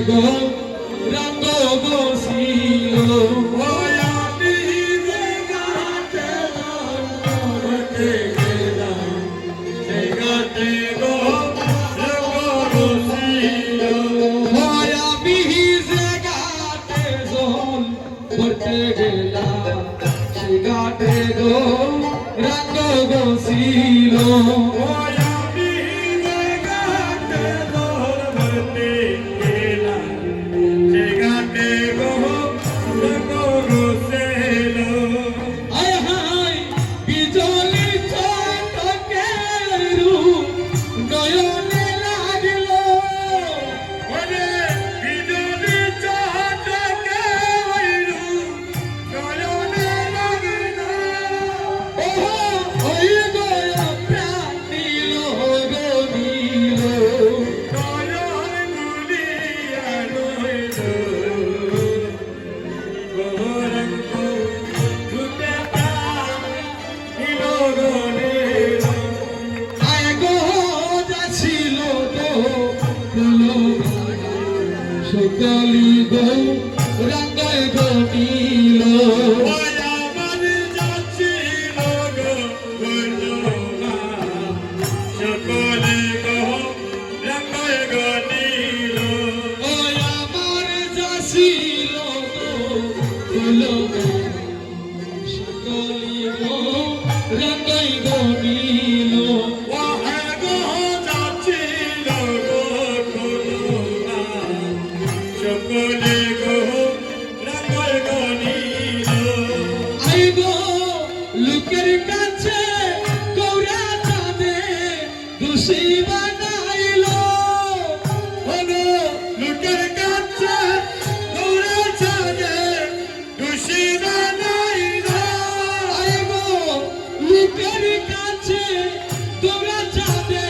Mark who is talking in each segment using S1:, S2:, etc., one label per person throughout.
S1: গো রঙ্গ বসিল আমি যে গাতে করতে গেলাম সে গাতে গো রঙ্গ বসিল আমি যে গাতে জল করতে গেলাম সে গাতে গো রঙ্গ বসিল সকলি গো রঙ্গয় গনিল আমার যাচ্ছিল গো বলনা সকলে গো রঙ্গয় গনিল আমার যাচ্ছিল গো বলনা সকলি গো রঙ্গয় গনিল সকলে গো রঙ্গয় গনিল আই গো লোকের কাছে কৌরা চাঁদে খুশি বানাইল ও গো লোকের কাছে কৌরা চাঁদে খুশি বানাইল আই গো লোকের কাছে কৌরা চাঁদে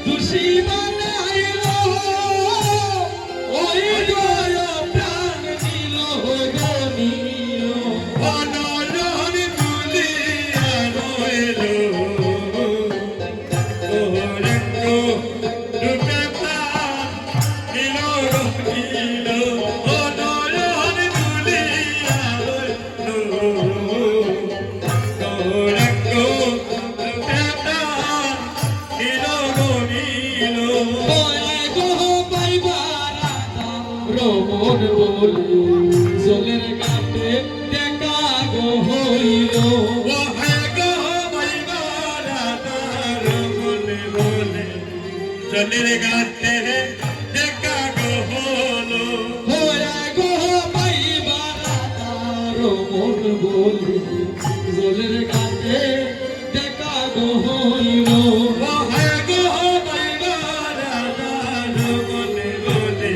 S1: খুশি বানাইল রমন বলে জলের ঘাটে দেখা গো হইল ও হে গো বৈবারা রমন বলে জলের ঘাটে দেখা গো হলো ও হে গো বৈবারা রমন বলে জলের ঘাটে দেখা গো হইল ও হে গো বৈবারা রমন বলে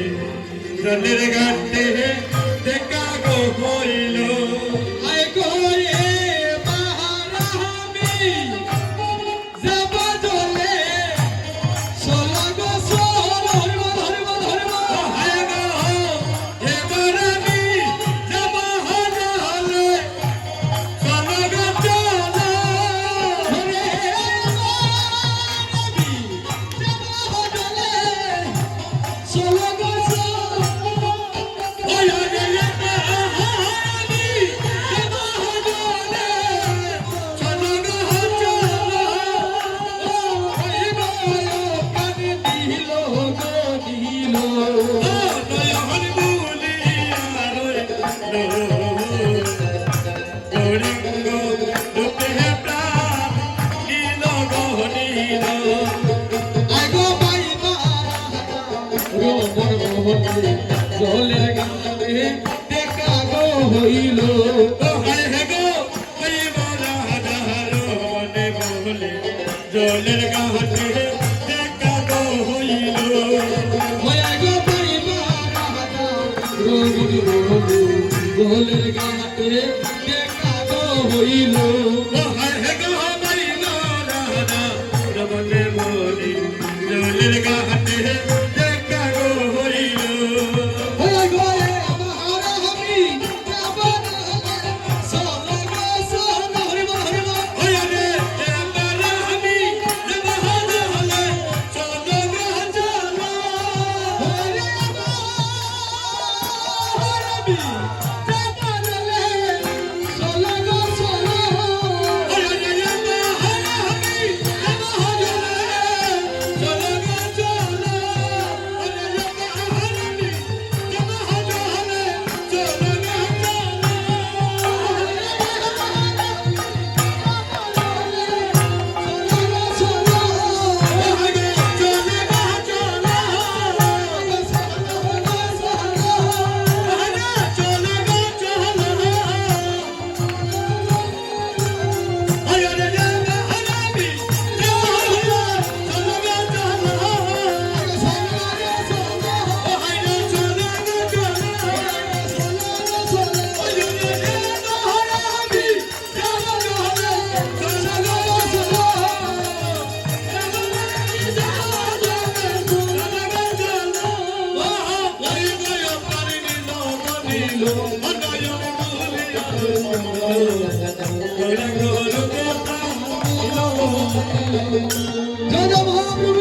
S1: জলের ঘাটে দেখা গো হইল আয় গো রে বাহারামি যাব জলে সোলা গো সোলা ধরব হায় গো এবার আমি যাব জলে সোলা গো চলো রে বাহারামি যাব জলে সোলা গো জলের ঘাটে দেখা গো হইল জলের ঘাটে দেখা গো হইল জলের ঘাটে দেখা গো হইল
S2: হায় গো হইল রাধা রমনে মনি জলের ঘাটে দেখা গো হইল
S1: হয়ে গয়ে আমার আমি যাবন সলগ সল হরিব হরিব
S2: ওরে এবার আমি জবান হলে চলো গো চলো
S1: হরে আমার আমি যাবন সলগ সল
S2: ওরে এবার আমি জবান হলে চলো গো চলো ওরে এবার আমি জবান হলে চলো গো
S1: জয় জয় মহাপ্রভু